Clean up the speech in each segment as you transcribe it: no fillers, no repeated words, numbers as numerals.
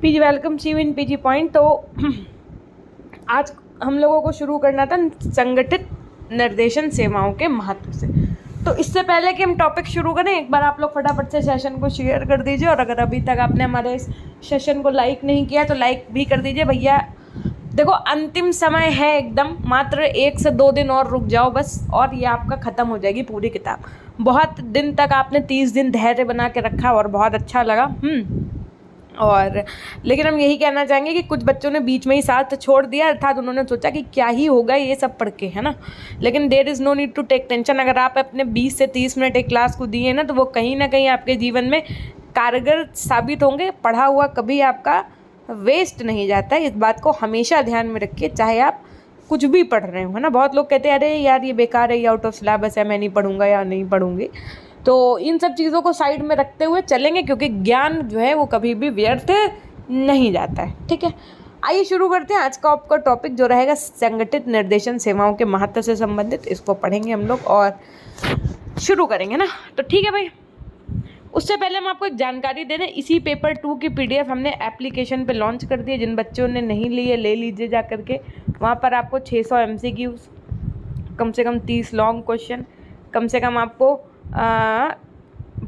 PG welcome see you in PG point. तो आज हम लोगों को शुरू करना था संगठित निर्देशन सेवाओं के महत्व से। तो इससे पहले कि हम टॉपिक शुरू करें, एक बार आप लोग फटाफट से सेशन को शेयर कर दीजिए, और अगर अभी तक आपने हमारे इस सेशन को लाइक नहीं किया तो लाइक भी कर दीजिए भैया। देखो अंतिम समय है एकदम, मात्र 1 से 2 दिन और रुक जाओ बस, और ये आपका ख़त्म हो जाएगी पूरी किताब। बहुत दिन तक आपने 30 दिन धैर्य बना के रखा और बहुत अच्छा लगा। और लेकिन हम यही कहना चाहेंगे कि कुछ बच्चों ने बीच में ही साथ छोड़ दिया, अर्थात उन्होंने सोचा कि क्या ही होगा ये सब पढ़ के, है ना। लेकिन there is no need to take tension. अगर आप अपने 20 से 30 मिनट एक क्लास को दिए ना, तो वो कहीं ना कहीं आपके जीवन में कारगर साबित होंगे। पढ़ा हुआ कभी आपका वेस्ट नहीं जाता है, इस बात को हमेशा ध्यान में रखिए, चाहे आप कुछ भी पढ़ रहे हो, है ना। बहुत लोग कहते हैं अरे यार ये बेकार है, ये आउट ऑफ सिलेबस है, मैं नहीं पढ़ूंगा या नहीं पढ़ूंगी। तो इन सब चीज़ों को साइड में रखते हुए चलेंगे, क्योंकि ज्ञान जो है वो कभी भी व्यर्थ नहीं जाता है। ठीक है, आइए शुरू करते हैं। आज का आपका टॉपिक जो रहेगा संगठित निर्देशन सेवाओं के महत्व से संबंधित, इसको पढ़ेंगे हम लोग और शुरू करेंगे ना। तो ठीक है भाई, उससे पहले हम आपको एक जानकारी दे दें, इसी पेपर 2 की PDF हमने एप्लीकेशन पे लॉन्च कर दी है। जिन बच्चों ने नहीं ली है ले लीजिए जा करके। वहाँ पर आपको 600 MCQs, कम से कम 30 लॉन्ग क्वेश्चन, कम से कम आपको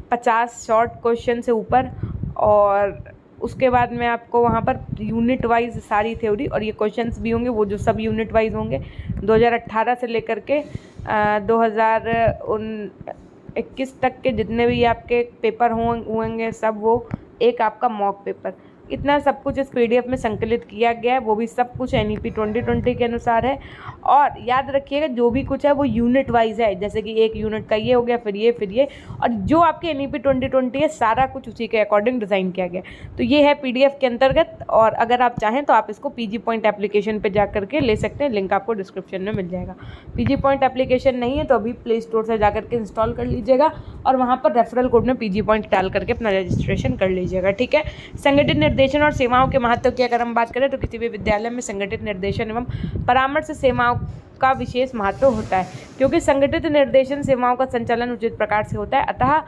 50 शॉर्ट क्वेश्चन से ऊपर, और उसके बाद में आपको वहाँ पर यूनिट वाइज सारी थ्योरी और ये क्वेश्चंस भी होंगे, वो जो सब यूनिट वाइज होंगे 2018 से लेकर के 2021 तक के जितने भी आपके पेपर होंगे सब, वो एक आपका मॉक पेपर, इतना सब कुछ इस PDF में संकलित किया गया है। वो भी सब कुछ NEP 2020 के अनुसार है। और याद रखिएगा जो भी कुछ है वो यूनिट वाइज है, जैसे कि एक यूनिट का ये हो गया, फिर ये, और जो आपके NEP 2020 है सारा कुछ उसी के अकॉर्डिंग डिज़ाइन किया गया। तो ये है PDF के अंतर्गत, और अगर आप चाहें तो आप इसको पीजी पॉइंट एप्लीकेशन पर जा करके ले सकते हैं, लिंक आपको डिस्क्रिप्शन में मिल जाएगा। पीजी पॉइंट एप्लीकेशन नहीं है तो अभी प्ले स्टोर से जा करके इंस्टॉल कर लीजिएगा, और वहाँ पर रेफरल कोड में पीजी पॉइंट डाल करके अपना रजिस्ट्रेशन कर लीजिएगा। ठीक है, संगठित निर्देशन और सेवाओं के महत्व की अगर हम बात करें तो किसी भी विद्यालय में संगठित निर्देशन एवं परामर्श सेवाओं का विशेष महत्व होता है, क्योंकि संगठित निर्देशन सेवाओं का संचालन उचित प्रकार से होता है। अतः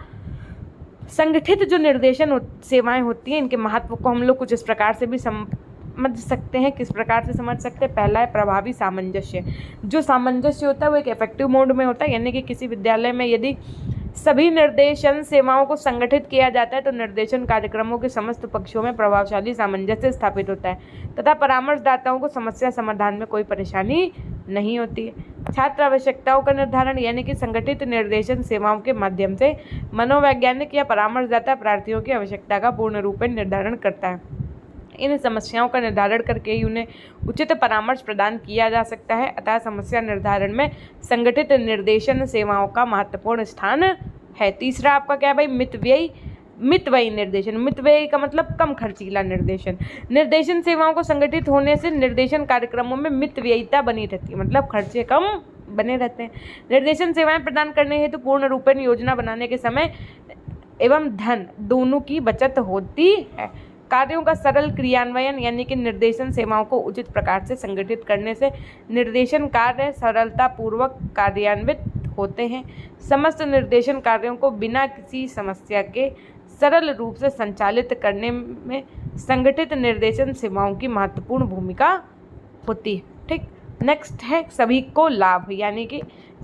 संगठित जो निर्देशन सेवाएं होती हैं, इनके महत्व को हम लोग कुछ इस प्रकार से भी समझ सकते हैं। किस प्रकार से समझ सकते हैं? पहला है प्रभावी सामंजस्य। जो सामंजस्य होता है वो एक इफेक्टिव मोड में होता है, यानी कि किसी विद्यालय में यदि सभी निर्देशन सेवाओं को संगठित किया जाता है तो निर्देशन कार्यक्रमों के समस्त पक्षों में प्रभावशाली सामंजस्य स्थापित होता है तथा परामर्शदाताओं को समस्या समाधान में कोई परेशानी नहीं होती है। छात्र आवश्यकताओं का निर्धारण, यानी कि संगठित निर्देशन सेवाओं के माध्यम से मनोवैज्ञानिक या परामर्शदाता प्रार्थियों की आवश्यकता का पूर्ण रूप में निर्धारण करता है। इन समस्याओं का निर्धारण करके ही उन्हें उचित परामर्श प्रदान किया जा सकता है। अतः समस्या निर्धारण में संगठित निर्देशन सेवाओं का महत्वपूर्ण स्थान है। तीसरा आपका क्या है भाई? मितव्ययी निर्देशन। मितव्ययी का मतलब कम खर्चीला निर्देशन। निर्देशन सेवाओं को संगठित होने से निर्देशन कार्यक्रमों में मितव्ययिता बनी रहती है, मतलब खर्चे कम बने रहते हैं। निर्देशन सेवाएं प्रदान करने हेतु पूर्ण रूपेण योजना बनाने के समय एवं धन दोनों की बचत होती है। कार्यों का सरल क्रियान्वयन, यानी कि निर्देशन सेवाओं को उचित प्रकार से संगठित करने से निर्देशन कार्य सरलतापूर्वक कार्यान्वित होते हैं। समस्त निर्देशन कार्यों को बिना किसी समस्या के सरल रूप से संचालित करने में संगठित निर्देशन सेवाओं की महत्वपूर्ण भूमिका होती है। ठीक, नेक्स्ट है सभी को लाभ, यानी कि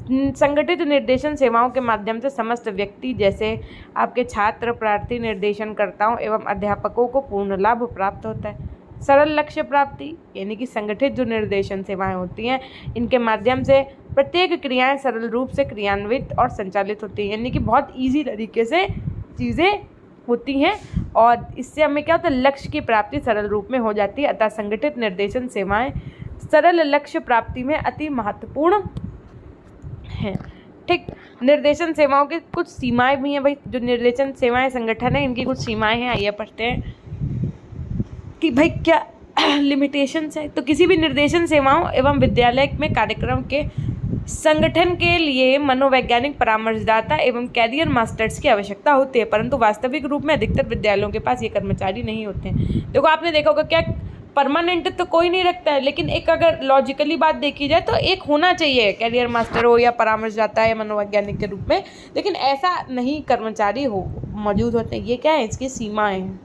संगठित निर्देशन सेवाओं के माध्यम से समस्त व्यक्ति जैसे आपके छात्र, प्रार्थी, निर्देशनकर्ताओं एवं अध्यापकों को पूर्ण लाभ प्राप्त होता है। सरल लक्ष्य प्राप्ति, यानी कि संगठित जो निर्देशन सेवाएं होती हैं इनके माध्यम से प्रत्येक क्रियाएं सरल रूप से क्रियान्वित और संचालित होती हैं, यानी कि बहुत ईजी तरीके से चीज़ें होती हैं, और इससे हमें क्या होता है? लक्ष्य की प्राप्ति सरल रूप में हो जाती है। अतः संगठित निर्देशन सेवाएं सरल लक्ष्य प्राप्ति में अति महत्वपूर्ण हैं। ठीक, निर्देशन सेवाओं की कुछ सीमाएं भी हैं भाई। जो निर्देशन सेवाएं संगठन है इनकी कुछ सीमाएं हैं, आइए पढ़ते हैं कि भाई क्या लिमिटेशंस है। तो किसी भी निर्देशन सेवाओं एवं विद्यालय में कार्यक्रम के संगठन के लिए मनोवैज्ञानिक परामर्शदाता एवं कैरियर मास्टर्स की आवश्यकता होती है, परंतु वास्तविक रूप में अधिकतर विद्यालयों के पास ये कर्मचारी नहीं होते हैं। देखो आपने देखा होगा क्या परमानेंट तो कोई नहीं रखता है, लेकिन एक अगर लॉजिकली बात देखी जाए तो एक होना चाहिए, कैरियर मास्टर हो या परामर्शदाता या मनोवैज्ञानिक के रूप में, लेकिन ऐसा नहीं कर्मचारी हो मौजूद होते हैं। ये क्या है? इसकी सीमाएं हैं।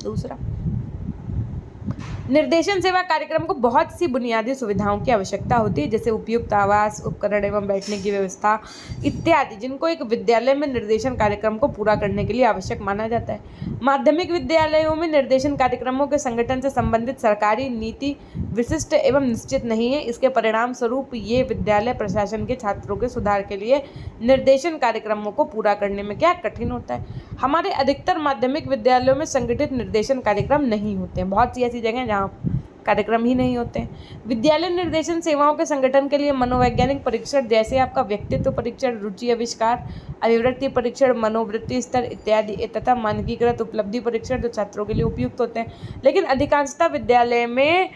दूसरा निर्देशन सेवा कार्यक्रम को बहुत सी बुनियादी सुविधाओं की आवश्यकता होती है, जैसे उपयुक्त आवास, उपकरण एवं बैठने की व्यवस्था इत्यादि, जिनको एक विद्यालय में निर्देशन कार्यक्रम को पूरा करने के लिए आवश्यक माना जाता है। माध्यमिक विद्यालयों में निर्देशन कार्यक्रमों के संगठन से संबंधित सरकारी नीति विशिष्ट एवं निश्चित नहीं है। इसके परिणाम स्वरूप ये विद्यालय प्रशासन के छात्रों के सुधार के लिए निर्देशन कार्यक्रमों को पूरा करने में क्या कठिन होता है। हमारे अधिकतर माध्यमिक विद्यालयों में संगठित निर्देशन कार्यक्रम नहीं होते हैं। बहुत सी ऐसी जगह हैं जहाँ कार्यक्रम ही नहीं होते हैं। विद्यालय निर्देशन सेवाओं के संगठन के लिए मनोवैज्ञानिक परीक्षण, जैसे आपका व्यक्तित्व परीक्षण, रुचि आविष्कार, अभिवृत्ति परीक्षण, मनोवृत्ति स्तर इत्यादि तथा मानकीकृत उपलब्धि परीक्षण जो छात्रों के लिए उपयुक्त होते हैं, लेकिन अधिकांशतः विद्यालय में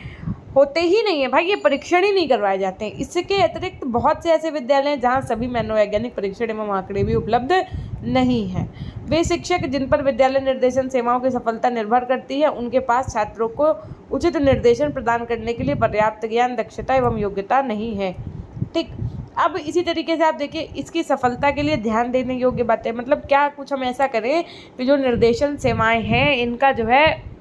होते ही नहीं है भाई, ये परीक्षण ही नहीं करवाए जाते हैं। इसके अतिरिक्त बहुत से ऐसे विद्यालय हैं जहाँ सभी मनोवैज्ञानिक परीक्षण एवं आंकड़े भी उपलब्ध नहीं हैं। वे शिक्षक जिन पर विद्यालय निर्देशन सेवाओं की सफलता निर्भर करती है, उनके पास छात्रों को उचित निर्देशन प्रदान करने के लिए पर्याप्त ज्ञान, दक्षता एवं योग्यता नहीं है। ठीक, अब इसी तरीके से आप देखिए, इसकी सफलता के लिए ध्यान देने योग्य बातें, मतलब क्या कुछ हम ऐसा करें कि जो निर्देशन सेवाएं हैं इनका जो है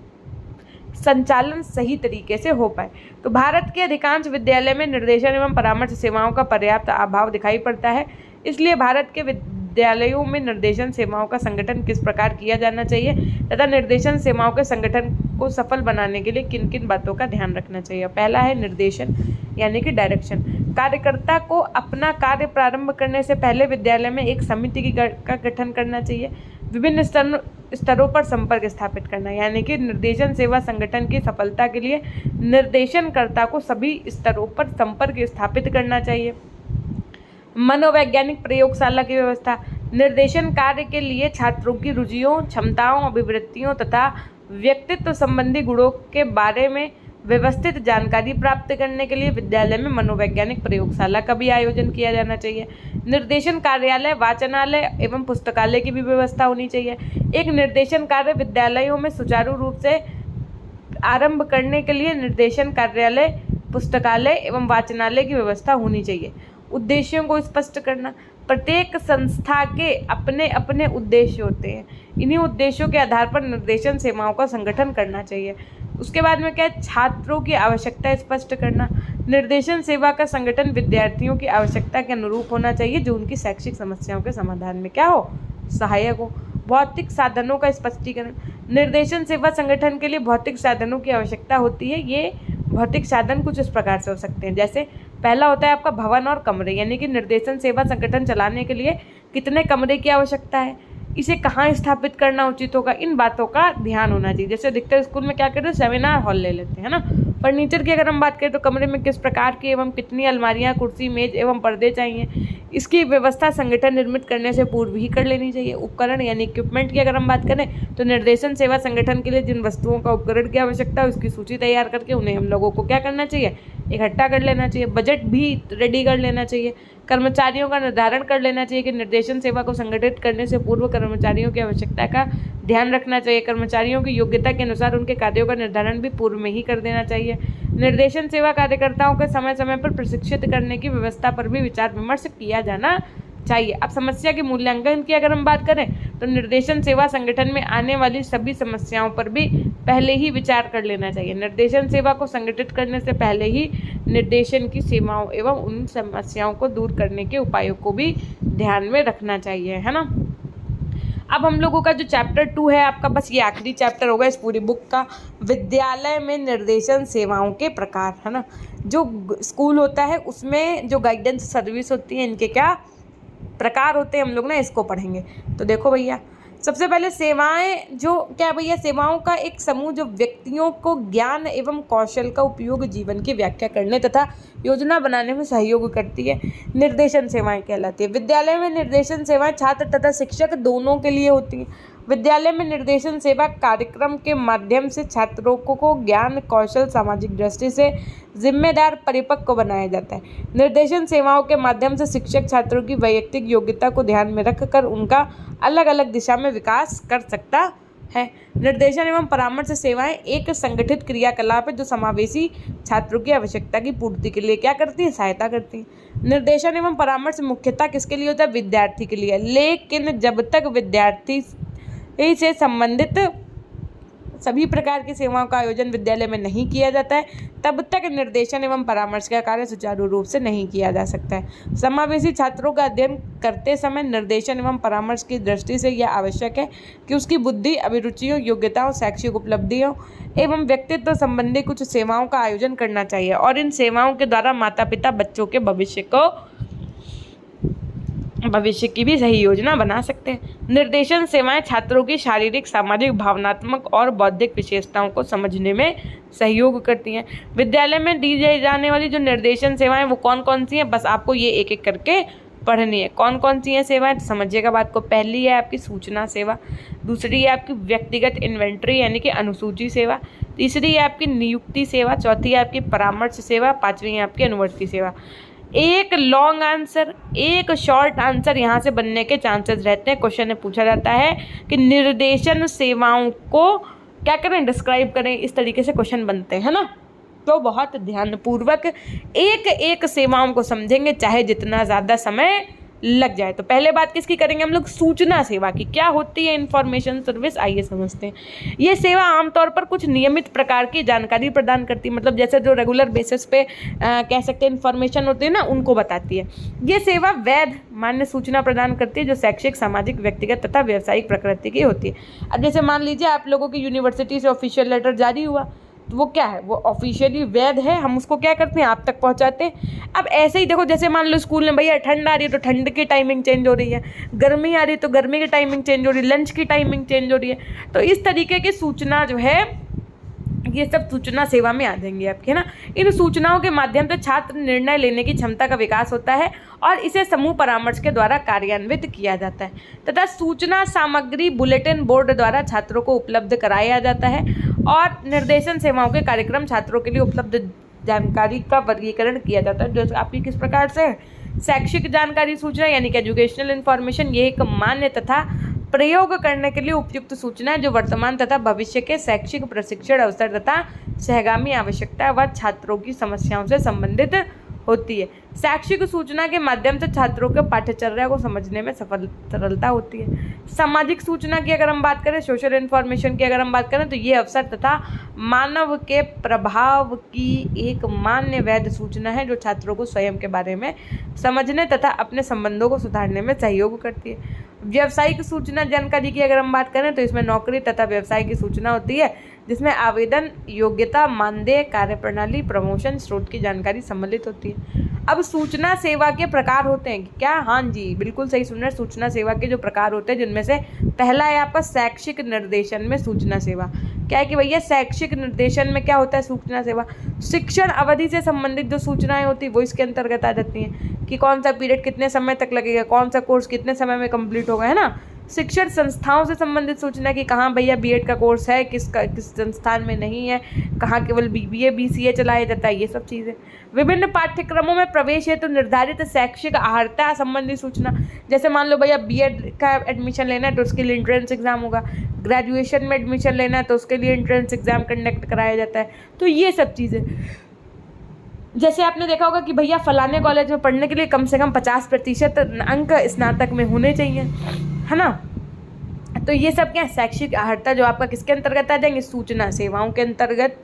संचालन सही तरीके से हो पाए। तो भारत के अधिकांश विद्यालय में निर्देशन एवं परामर्श सेवाओं का पर्याप्त अभाव दिखाई पड़ता है। इसलिए भारत के विद्यालयों में निर्देशन सेवाओं का संगठन किस प्रकार किया जाना चाहिए तथा निर्देशन सेवाओं के संगठन को सफल बनाने के लिए किन किन बातों का ध्यान रखना चाहिए। पहला है निर्देशन, यानी कि डायरेक्शन। कार्यकर्ता को अपना कार्य प्रारंभ करने से पहले विद्यालय में एक समिति का गठन करना चाहिए। विभिन्न स्तरों पर संपर्क स्थापित करना, यानी कि निर्देशन सेवा संगठन की सफलता के लिए निर्देशनकर्ता को सभी स्तरों पर संपर्क स्थापित करना चाहिए। मनोवैज्ञानिक प्रयोगशाला की व्यवस्था, निर्देशन कार्य के लिए छात्रों की रुचियों, क्षमताओं, अभिवृत्तियों तथा व्यक्तित्व संबंधी गुणों के बारे में व्यवस्थित जानकारी प्राप्त करने के लिए विद्यालय में मनोवैज्ञानिक प्रयोगशाला का भी आयोजन किया जाना चाहिए। निर्देशन कार्यालय, वाचनालय एवं पुस्तकालय की भी व्यवस्था होनी चाहिए। एक निर्देशन कार्य विद्यालयों में सुचारू रूप से आरंभ करने के लिए निर्देशन कार्यालय, पुस्तकालय एवं वाचनालय की व्यवस्था होनी चाहिए। उद्देश्यों को स्पष्ट करना, प्रत्येक संस्था के अपने अपने उद्देश्य होते हैं। इन्हीं उद्देश्यों के आधार पर निर्देशन सेवाओं का संगठन करना चाहिए। उसके बाद में क्या है, छात्रों की आवश्यकता स्पष्ट करना। निर्देशन सेवा का संगठन विद्यार्थियों की आवश्यकता के अनुरूप होना चाहिए, जो उनकी शैक्षिक समस्याओं के समाधान में क्या हो, सहायक हो। भौतिक साधनों का स्पष्टीकरण, निर्देशन सेवा संगठन के लिए भौतिक साधनों की आवश्यकता होती है। ये भौतिक साधन कुछ इस प्रकार से हो सकते हैं, जैसे पहला होता है आपका भवन और कमरे, यानी कि निर्देशन सेवा संगठन चलाने के लिए कितने कमरे की आवश्यकता है, इसे कहाँ स्थापित करना उचित होगा, इन बातों का ध्यान होना चाहिए। जैसे अधिकतर स्कूल में क्या करते हैं, सेमिनार हॉल ले लेते हैं ना। फर्नीचर की अगर हम बात करें तो कमरे में किस प्रकार की एवं कितनी अलमारियाँ, कुर्सी, मेज एवं पर्दे चाहिए, इसकी व्यवस्था संगठन निर्मित करने से पूर्व ही कर लेनी चाहिए। उपकरण यानी इक्विपमेंट की अगर हम बात करें तो निर्देशन सेवा संगठन के लिए जिन वस्तुओं का उपकरण की आवश्यकता है उसकी सूची तैयार करके उन्हें हम लोगों को क्या करना चाहिए, इकट्ठा कर लेना चाहिए। बजट भी रेडी कर लेना चाहिए। कर्मचारियों का निर्धारण कर लेना चाहिए कि निर्देशन सेवा को संगठित करने से पूर्व कर्मचारियों की आवश्यकता का ध्यान रखना चाहिए। कर्मचारियों की योग्यता के अनुसार उनके कार्यों का निर्धारण भी पूर्व में ही कर देना चाहिए। निर्देशन सेवा कार्यकर्ताओं को समय समय पर प्रशिक्षित करने की व्यवस्था पर भी विचार विमर्श किया जाना चाहिए। अब समस्या के मूल्यांकन की अगर हम बात करें तो निर्देशन सेवा संगठन में आने वाली सभी समस्याओं पर भी पहले ही विचार कर लेना चाहिए। निर्देशन सेवा को संगठित करने से पहले ही निर्देशन की सीमाओं एवं उन समस्याओं को दूर करने के उपायों को भी ध्यान में रखना चाहिए, है ना। अब हम लोगों का जो चैप्टर 2 है आपका, बस ये आखिरी चैप्टर होगा इस पूरी बुक का, विद्यालय में निर्देशन सेवाओं के प्रकार, है ना। जो स्कूल होता है उसमें जो गाइडेंस सर्विस होती है, इनके क्या प्रकार होते हैं, हम लोग ना इसको पढ़ेंगे। तो देखो भैया, सबसे पहले सेवाएं जो क्या भैया, सेवाओं का एक समूह जो व्यक्तियों को ज्ञान एवं कौशल का उपयोग जीवन की व्याख्या करने तथा योजना बनाने में सहयोग करती है, निर्देशन सेवाएं कहलाती है। विद्यालय में निर्देशन सेवाएं छात्र तथा शिक्षक दोनों के लिए होती हैं। विद्यालय में निर्देशन सेवा कार्यक्रम के माध्यम से छात्रों को ज्ञान, कौशल, सामाजिक दृष्टि से जिम्मेदार, परिपक्व बनाया जाता है। निर्देशन सेवाओं के माध्यम से शिक्षक छात्रों की वैयक्तिक योग्यता को ध्यान में रखकर उनका अलग अलग दिशा में विकास कर सकता है। निर्देशन एवं परामर्श सेवाएं एक संगठित क्रियाकलाप है जो समावेशी छात्रों की आवश्यकता की पूर्ति के लिए क्या करती है, सहायता करती है। निर्देशन एवं परामर्श मुख्यतः किसके लिए होता है, विद्यार्थी के लिए, लेकिन जब तक विद्यार्थी से संबंधित सभी प्रकार की सेवाओं का आयोजन विद्यालय में नहीं किया जाता है, तब तक निर्देशन एवं परामर्श का कार्य सुचारू रूप से नहीं किया जा सकता है। समावेशी छात्रों का अध्ययन करते समय निर्देशन एवं परामर्श की दृष्टि से यह आवश्यक है कि उसकी बुद्धि, अभिरुचियों, योग्यताओं, शैक्षिक उपलब्धियों एवं व्यक्तित्व संबंधी कुछ सेवाओं का आयोजन करना चाहिए और इन सेवाओं के द्वारा माता पिता बच्चों के भविष्य की भी सही योजना बना सकते हैं। निर्देशन सेवाएं छात्रों की शारीरिक, सामाजिक, भावनात्मक और बौद्धिक विशेषताओं को समझने में सहयोग करती हैं। विद्यालय में दी जाने वाली जो निर्देशन सेवाएं वो कौन कौन सी हैं, बस आपको ये एक एक करके पढ़नी है। कौन कौन सी हैं सेवाएं, तो समझिएगा बात को। पहली है आपकी सूचना सेवा, दूसरी है आपकी व्यक्तिगत इन्वेंट्री यानी कि अनुसूची सेवा, तीसरी है आपकी नियुक्ति सेवा, चौथी है आपकी परामर्श सेवा, पांचवी है आपकी अनुवर्ती सेवा। एक लॉन्ग आंसर, एक शॉर्ट आंसर यहाँ से बनने के चांसेस रहते हैं। क्वेश्चन में पूछा जाता है कि निर्देशन सेवाओं को क्या करें, डिस्क्राइब करें, इस तरीके से क्वेश्चन बनते हैं ना। तो बहुत ध्यानपूर्वक एक एक सेवाओं को समझेंगे, चाहे जितना ज़्यादा समय लग जाए। तो पहले बात किसकी करेंगे हम लोग, सूचना सेवा की। क्या होती है इन्फॉर्मेशन सर्विस, आइए समझते हैं। ये सेवा आमतौर पर कुछ नियमित प्रकार की जानकारी प्रदान करती है, मतलब जैसे जो रेगुलर बेसिस पे कह सकते हैं इन्फॉर्मेशन होती है ना, उनको बताती है। ये सेवा वैध मान्य सूचना प्रदान करती है जो शैक्षिक, सामाजिक, व्यक्तिगत तथा व्यावसायिक प्रकृति की होती है। अब जैसे मान लीजिए आप लोगों की यूनिवर्सिटी से ऑफिशियल लेटर जारी हुआ, तो वो क्या है, वो ऑफिशियली वैध है, हम उसको क्या करते हैं, आप तक पहुंचाते हैं। अब ऐसे ही देखो, जैसे मान लो स्कूल में भैया ठंड आ रही है तो ठंड की टाइमिंग चेंज हो रही है, गर्मी आ रही है तो गर्मी की टाइमिंग चेंज हो रही है, लंच की टाइमिंग चेंज हो रही है। तो इस तरीके की सूचना जो है ये सब सूचना सेवा में आ जाएंगी आपके, है ना। इन सूचनाओं के माध्यम से छात्र निर्णय लेने की क्षमता का विकास होता है और इसे समूह परामर्श के द्वारा कार्यान्वित किया जाता है तथा सूचना सामग्री बुलेटिन बोर्ड द्वारा छात्रों को उपलब्ध कराया जाता है और निर्देशन सेवाओं के कार्यक्रम छात्रों के लिए उपलब्ध जानकारी का वर्गीकरण किया जाता है। जो आपकी किस प्रकार से है, शैक्षिक जानकारी सूचना यानी कि एजुकेशनल इन्फॉर्मेशन, ये एक मान्य तथा प्रयोग करने के लिए उपयुक्त सूचना है जो वर्तमान तथा भविष्य के शैक्षिक प्रशिक्षण अवसर तथा सहगामी आवश्यकता व छात्रों की समस्याओं से संबंधित होती है। शैक्षिक सूचना के माध्यम से छात्रों के पाठ्यचर्या को समझने में सरलता होती है। सामाजिक सूचना की अगर हम बात करें, सोशल इन्फॉर्मेशन की अगर हम बात करें, तो ये अवसर तथा मानव के प्रभाव की एक मान्य वैध सूचना है जो छात्रों को स्वयं के बारे में समझने तथा अपने संबंधों को सुधारने में सहयोग करती है। व्यावसायिक सूचना जानकारी की अगर हम बात करें, तो इसमें नौकरी तथा व्यवसाय की सूचना होती है जिसमें आवेदन, योग्यता, मानदेय, कार्यप्रणाली, प्रमोशन, स्रोत की जानकारी सम्मिलित होती है। अब सूचना सेवा के प्रकार होते हैं क्या, हाँ जी बिल्कुल सही सुन रहे हैं। सूचना सेवा के जो प्रकार होते हैं जिनमें से पहला है आपका शैक्षिक निर्देशन में सूचना सेवा। क्या है कि भैया शैक्षिक निर्देशन में क्या होता है, सूचना सेवा शिक्षण अवधि से संबंधित जो सूचनाएं होती है वो इसके अंतर्गत आ जाती हैं कि कौन सा पीरियड कितने समय तक लगेगा, कौन सा कोर्स कितने समय में कंप्लीट होगा, है ना। शिक्षण संस्थाओं से संबंधित सूचना कि कहाँ भैया बीएड का कोर्स है, किस संस्थान में नहीं है, कहाँ केवल बीबीए बीसीए चलाया जाता है, ये सब चीज़ें। विभिन्न पाठ्यक्रमों में प्रवेश हेतु तो निर्धारित शैक्षिक अर्हता संबंधी सूचना, जैसे मान लो भैया बीएड का एडमिशन लेना है तो उसके लिए एंट्रेंस एग्जाम होगा, ग्रेजुएशन में एडमिशन लेना है तो उसके लिए एंट्रेंस एग्जाम कंडक्ट कराया जाता है। तो ये सब चीज़ें, जैसे आपने देखा होगा कि भैया फलाने कॉलेज में पढ़ने के लिए कम से कम 50% अंक स्नातक में होने चाहिए, है ना। तो ये सब क्या है, शैक्षिक अर्हता जो आपका किसके अंतर्गत आ जाएंगे, सूचना सेवाओं के अंतर्गत,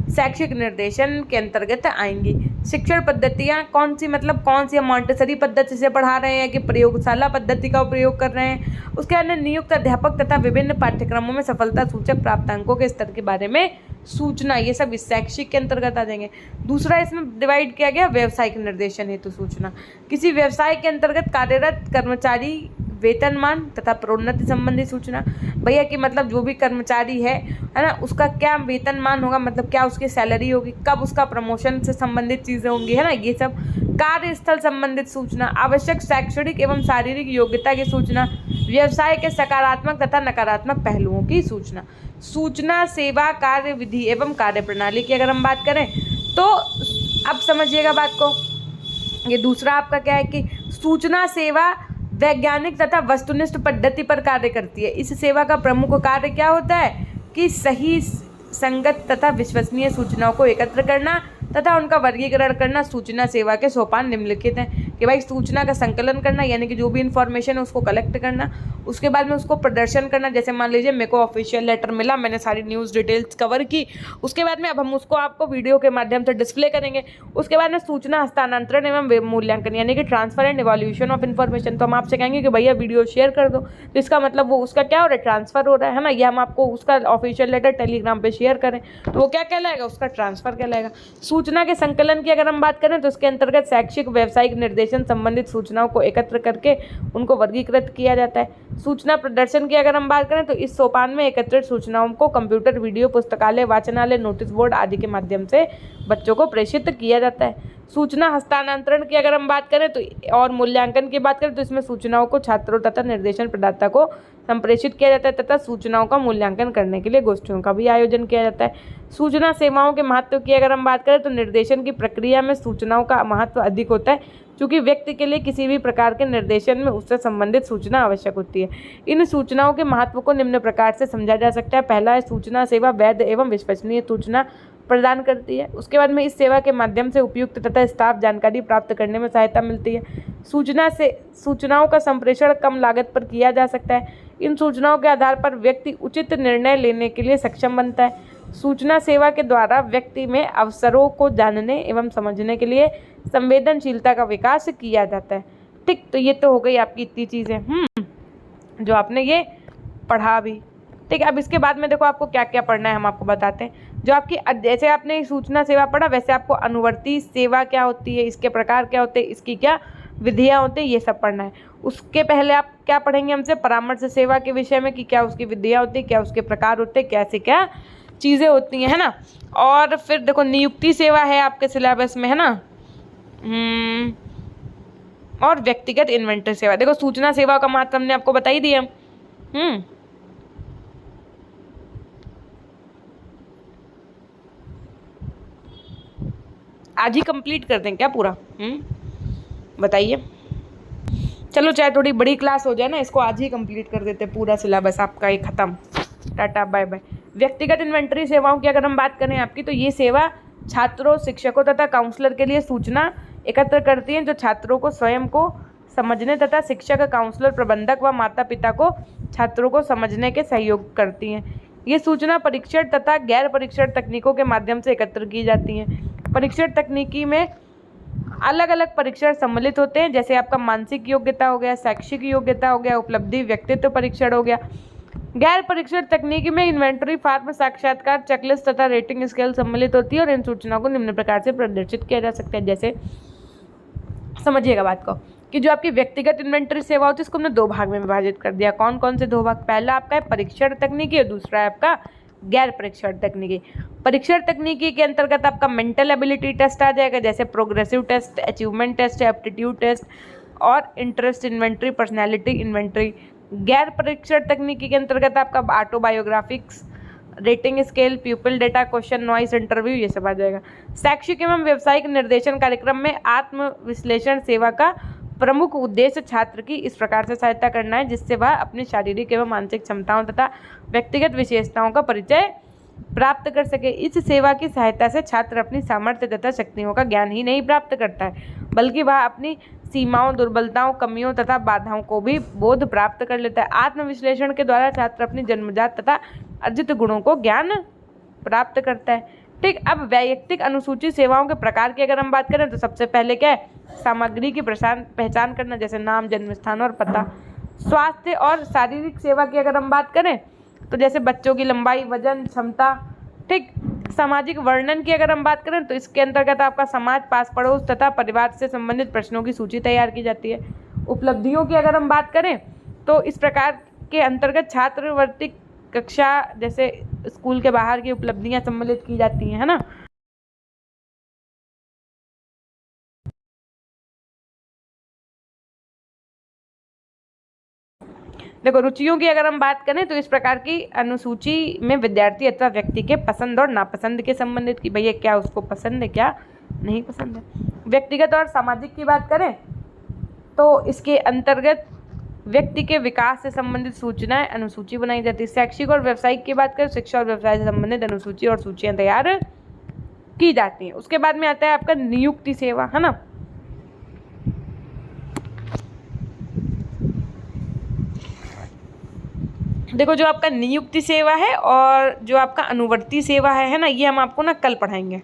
शैक्षिक निर्देशन के अंतर्गत आएंगी। शिक्षण पद्धतियाँ कौन सी, मतलब कौन सी, मॉन्टेसरी पद्धति से पढ़ा रहे हैं कि प्रयोगशाला पद्धति का उपयोग कर रहे हैं। उसके अन्य नियुक्त अध्यापक तथा विभिन्न पाठ्यक्रमों में सफलता सूचक प्राप्तांकों के स्तर के बारे में सूचना, ये सब इस शैक्षिक के अंतर्गत आ जाएंगे। दूसरा इसमें डिवाइड किया गया व्यावसायिक निर्देशन हेतु सूचना, किसी व्यवसाय के अंतर्गत कार्यरत कर्मचारी वेतनमान तथा प्रोन्नति संबंधी सूचना, भैया कि मतलब जो भी कर्मचारी है ना, उसका क्या वेतनमान होगा, मतलब क्या उसकी सैलरी होगी, कब उसका प्रमोशन से संबंधित चीज़ें होंगी, है ना, ये सब। कार्यस्थल संबंधित सूचना, आवश्यक शैक्षणिक एवं शारीरिक योग्यता की सूचना, व्यवसाय के सकारात्मक तथा नकारात्मक पहलुओं की सूचना। सूचना सेवा कार्य विधि एवं कार्य प्रणाली की अगर हम बात करें तो अब समझिएगा बात को। ये दूसरा आपका क्या है कि सूचना सेवा वैज्ञानिक तथा वस्तुनिष्ठ पद्धति पर कार्य करती है। इस सेवा का प्रमुख कार्य क्या होता है कि सही, संगत तथा विश्वसनीय सूचनाओं को एकत्र करना तथा उनका वर्गीकरण करना। सूचना सेवा के सोपान निम्नलिखित हैं कि भाई सूचना का संकलन करना, यानी कि जो भी इंफॉर्मेशन है उसको कलेक्ट करना, उसके बाद में उसको प्रदर्शन करना। जैसे मान लीजिए मेरे को ऑफिशियल लेटर मिला, मैंने सारी न्यूज़ डिटेल्स कवर की, उसके बाद में अब हम उसको आपको वीडियो के माध्यम से डिस्प्ले करेंगे। उसके बाद में सूचना हस्तांतरण एवं मूल्यांकन, यानी कि transfer and evolution of information. तो हम आपसे कहेंगे कि भैया वीडियो शेयर कर दो, तो इसका मतलब वो उसका क्या हो रहा है, ट्रांसफर हो रहा है ना। ये हम आपको उसका ऑफिशियल लेटर टेलीग्राम पे शेयर करें तो वो क्या कहलाएगा, उसका ट्रांसफर कहलाएगा। सूचना के संकलन की अगर हम बात करें तो उसके अंतर्गत शैक्षिक व्यावसायिक निर्देशन संबंधित सूचनाओं को एकत्र करके उनको वर्गीकृत किया जाता है। सूचना प्रदर्शन की अगर हम बात करें तो इस सोपान में एकत्रित सूचनाओं को कंप्यूटर, वीडियो, पुस्तकालय, वाचनालय, नोटिस बोर्ड आदि के माध्यम से बच्चों को प्रेषित किया जाता है। सूचना हस्तांतरण की अगर हम बात करें तो और मूल्यांकन की बात करें तो इसमें सूचनाओं को छात्रों तथा निर्देशन प्रदाता को संप्रेषित किया जाता है तथा सूचनाओं का मूल्यांकन करने के लिए गोष्ठियों का भी आयोजन किया जाता है। सूचना सेवाओं के महत्व की अगर हम बात करें तो निर्देशन की प्रक्रिया में सूचनाओं का महत्व अधिक होता है, क्योंकि व्यक्ति के लिए किसी भी प्रकार के निर्देशन में उससे संबंधित सूचना आवश्यक होती है। इन सूचनाओं के महत्व को निम्न प्रकार से समझा जा सकता है। पहला है, सूचना सेवा वैध एवं विश्वसनीय सूचना प्रदान करती है। उसके बाद में इस सेवा के माध्यम से उपयुक्त तथा स्टाफ जानकारी प्राप्त करने में सहायता मिलती है। सूचनाओं का संप्रेषण कम लागत पर किया जा सकता है। इन सूचनाओं के आधार पर व्यक्ति उचित निर्णय लेने के लिए सक्षम बनता है। सूचना सेवा के द्वारा व्यक्ति में अवसरों को जानने एवं समझने के लिए संवेदनशीलता का विकास किया जाता है। ठीक, तो ये तो हो गई आपकी इतनी चीज़ें जो आपने ये पढ़ा भी। ठीक है, अब इसके बाद में देखो आपको क्या क्या पढ़ना है, हम आपको बताते हैं। जो आपकी जैसे आपने सूचना सेवा पढ़ा वैसे आपको अनुवर्ती सेवा क्या होती है, इसके प्रकार क्या होते हैं, इसकी क्या विधियाँ होती हैं, ये सब पढ़ना है। उसके पहले आप क्या पढ़ेंगे हमसे, परामर्श सेवा के विषय में कि क्या उसकी विधियाँ होती है, क्या उसके प्रकार होते हैं, कैसे क्या चीज़ें होती हैं, है ना। और फिर देखो नियुक्ति सेवा है आपके सिलेबस में, है ना। और व्यक्तिगत इन्वेंटरी सेवा। देखो सूचना सेवा का महत्व हमने आपको बता ही दिया। आज ही कंप्लीट कर दें क्या पूरा, बताइए। चलो चाहे थोड़ी बड़ी क्लास हो जाए ना, इसको आज ही कंप्लीट कर देते पूरा सिलेबस आपका ये खत्म। Tata bye bye. व्यक्तिगत इन्वेंटरी सेवाओं की अगर हम बात करें आपकी, तो ये सेवा छात्रों, शिक्षकों तथा काउंसलर के लिए सूचना एकत्र करती हैं जो छात्रों को स्वयं को समझने तथा शिक्षक, काउंसलर, प्रबंधक व माता पिता को छात्रों को समझने के सहयोग करती हैं। ये सूचना परीक्षण तथा गैर परीक्षण तकनीकों के माध्यम से एकत्र की जाती हैं। परीक्षण तकनीकी में अलग अलग परीक्षण सम्मिलित होते हैं, जैसे आपका मानसिक योग्यता हो गया, शैक्षिक योग्यता हो गया, उपलब्धि व्यक्तित्व परीक्षण हो गया। गैर परीक्षण तकनीकी में इन्वेंटरी फॉर्म, साक्षात्कार, चेकलिस्ट तथा रेटिंग स्केल सम्मिलित होती है और इन सूचनाओं को निम्न प्रकार से प्रदर्शित किया जा सकता है। जैसे समझिएगा बात को कि जो आपकी व्यक्तिगत इन्वेंटरी सेवा होती है इसको हमने दो भाग में विभाजित कर दिया। कौन कौन से दो भाग, पहला आपका है परीक्षण तकनीकी और दूसरा है आपका गैर परीक्षण तकनीकी। परीक्षण तकनीकी के अंतर्गत आपका मेंटल एबिलिटी टेस्ट आ जाएगा, जैसे progressive test, achievement test, aptitude test और इंटरेस्ट इन्वेंटरी, पर्सनैलिटी इन्वेंटरी। गैर परीक्षण तकनीकी के अंतर्गत आपका autobiographics, rating scale, pupil data, questionnaires, interview, ये सब आ जाएगा। शैक्षिक एवं व्यावसायिक निर्देशन कार्यक्रम में आत्म विश्लेषण सेवा का प्रमुख उद्देश्य छात्र की इस प्रकार से सहायता करना है जिससे वह अपनी शारीरिक एवं मानसिक क्षमताओं तथा व्यक्तिगत विशेषताओं का परिचय प्राप्त कर सके। इस सेवा की सहायता से छात्र अपनी सामर्थ्य तथा शक्तियों का ज्ञान ही नहीं प्राप्त करता है, बल्कि वह अपनी सीमाओं, दुर्बलताओं, कमियों तथा बाधाओं को भी बोध प्राप्त कर लेता है। आत्मविश्लेषण के द्वारा छात्र अपनी जन्मजात तथा अर्जित गुणों को ज्ञान प्राप्त करता है। ठीक, अब वैयक्तिक अनुसूची सेवाओं के प्रकार की अगर हम बात करें तो सबसे पहले क्या है, सामग्री की पहचान करना, जैसे नाम, जन्म स्थान और पता। स्वास्थ्य और शारीरिक सेवा की अगर हम बात करें तो जैसे बच्चों की लंबाई, वजन, क्षमता। ठीक, सामाजिक वर्णन की अगर हम बात करें तो इसके अंतर्गत आपका समाज, पास पड़ोस तथा परिवार से संबंधित प्रश्नों की सूची तैयार की जाती है। उपलब्धियों की अगर हम बात करें तो इस प्रकार के अंतर्गत छात्रवृत्ति कक्षा जैसे स्कूल के बाहर की उपलब्धियां सम्मिलित की जाती हैं, है ना। देखो रुचियों की अगर हम बात करें तो इस प्रकार की अनुसूची में विद्यार्थी अथवा व्यक्ति के पसंद और नापसंद के संबंधित कि भैया क्या उसको पसंद है, क्या नहीं पसंद है। व्यक्तिगत और सामाजिक की बात करें तो इसके अंतर्गत व्यक्ति के विकास से संबंधित सूचनाएं अनुसूची बनाई जाती है। शैक्षिक और व्यावसायिक की बात करें, शिक्षा और व्यवसाय से संबंधित अनुसूची और सूचियां तैयार की जाती हैं। उसके बाद में आता है आपका नियुक्ति सेवा, है ना। देखो जो आपका नियुक्ति सेवा है और जो आपका अनुवर्ती सेवा है ना, ये हम आपको ना कल पढ़ाएंगे,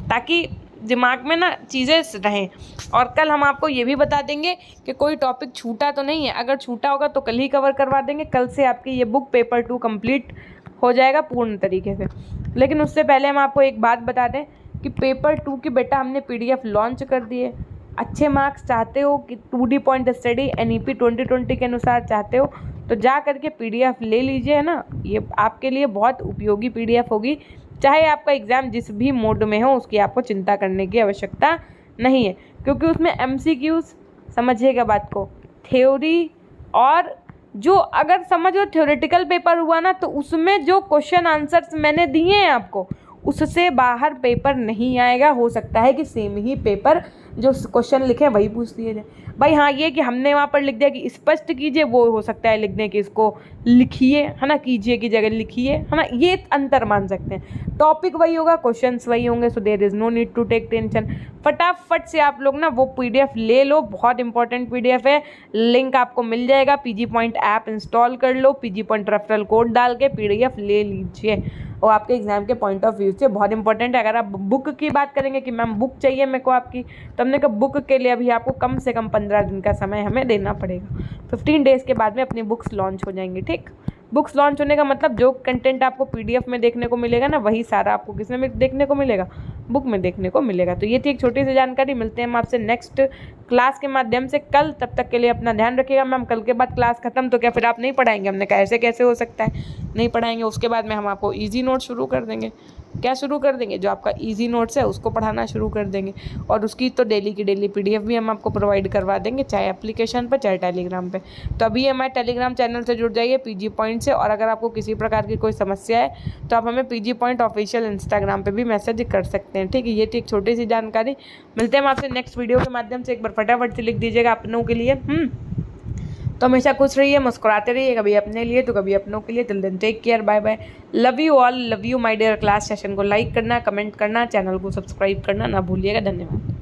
ताकि दिमाग में ना चीज़ें रहें। और कल हम आपको ये भी बता देंगे कि कोई टॉपिक छूटा तो नहीं है, अगर छूटा होगा तो कल ही कवर करवा देंगे। कल से आपकी ये बुक पेपर 2 कंप्लीट हो जाएगा पूर्ण तरीके से। लेकिन उससे पहले हम आपको एक बात बता दें कि पेपर 2 की बेटा हमने PDF लॉन्च कर दिए। अच्छे मार्क्स चाहते हो कि 2D पॉइंट स्टडी NEP 2020 के अनुसार चाहते हो तो जा करके PDF ले लीजिए, है ना। ये आपके लिए बहुत उपयोगी PDF होगी। चाहे आपका एग्ज़ाम जिस भी मोड में हो, उसकी आपको चिंता करने की आवश्यकता नहीं है, क्योंकि उसमें MCQs, समझिएगा बात को, थ्योरी, और जो अगर समझो थ्योरेटिकल पेपर हुआ ना, तो उसमें जो क्वेश्चन आंसर्स मैंने दिए हैं आपको, उससे बाहर पेपर नहीं आएगा। हो सकता है कि सेम ही पेपर जो क्वेश्चन लिखे वही पूछ दिए जाए। भाई हाँ, ये कि हमने वहाँ पर लिख दिया कि स्पष्ट कीजिए, वो हो सकता है लिखने की इसको लिखिए, है ना, कीजिए की जगह लिखिए, है ना, ये अंतर मान सकते हैं। टॉपिक वही होगा, क्वेश्चंस वही होंगे, so there is no need to take tension. फटाफट से आप लोग ना वो PDF ले लो, बहुत इंपॉर्टेंट PDF है। लिंक आपको मिल जाएगा, PG पॉइंट ऐप इंस्टॉल कर लो, PG पॉइंट रेफरल कोड डाल के PDF ले लीजिए। और आपके एग्जाम के पॉइंट ऑफ व्यू से बहुत इंपॉर्टेंट है। अगर आप बुक की बात करेंगे कि मैम बुक चाहिए मेरे को आपकी, तो हमने कहा बुक के लिए अभी आपको कम से कम 15 दिन का समय हमें देना पड़ेगा। 15 डेज़ के बाद में अपनी बुक्स लॉन्च हो जाएंगी, ठीक। बुक्स लॉन्च होने का मतलब जो कंटेंट आपको PDF में देखने को मिलेगा ना, वही सारा आपको किसमें में देखने को मिलेगा, बुक में देखने को मिलेगा। तो ये थी एक छोटी सी जानकारी। मिलते हैं हम आपसे नेक्स्ट क्लास के माध्यम से कल। तब तक के लिए अपना ध्यान रखिएगा। मैम कल के बाद क्लास खत्म तो क्या फिर आप नहीं पढ़ाएंगे? हमने कहा ऐसे कैसे हो सकता है, नहीं पढ़ाएंगे। उसके बाद में हम आपको ईजी नोट शुरू कर देंगे। क्या शुरू कर देंगे? जो आपका ईजी नोट्स है उसको पढ़ाना शुरू कर देंगे, और उसकी तो डेली की डेली PDF भी हम आपको प्रोवाइड करवा देंगे, चाहे एप्लीकेशन पर चाहे टेलीग्राम पे। तो अभी हमारे टेलीग्राम चैनल से जुड़ जाइए PG पॉइंट से। और अगर आपको किसी प्रकार की कोई समस्या है तो आप हमें PG पॉइंट ऑफिशियल इंस्टाग्राम पे भी मैसेज कर सकते हैं, ठीक है। ये थी एक छोटी सी जानकारी। मिलते हैं हम आपसे नेक्स्ट वीडियो के माध्यम से। एक बार फटाफट से लिख दीजिएगा अपनों के लिए। तो हमेशा खुश रहिए, मुस्कुराते रहिए, कभी अपने लिए तो कभी अपनों के लिए। Till then take care, bye bye, love you all, love you my dear class. Session को लाइक करना, कमेंट करना, चैनल को सब्सक्राइब करना ना भूलिएगा। धन्यवाद।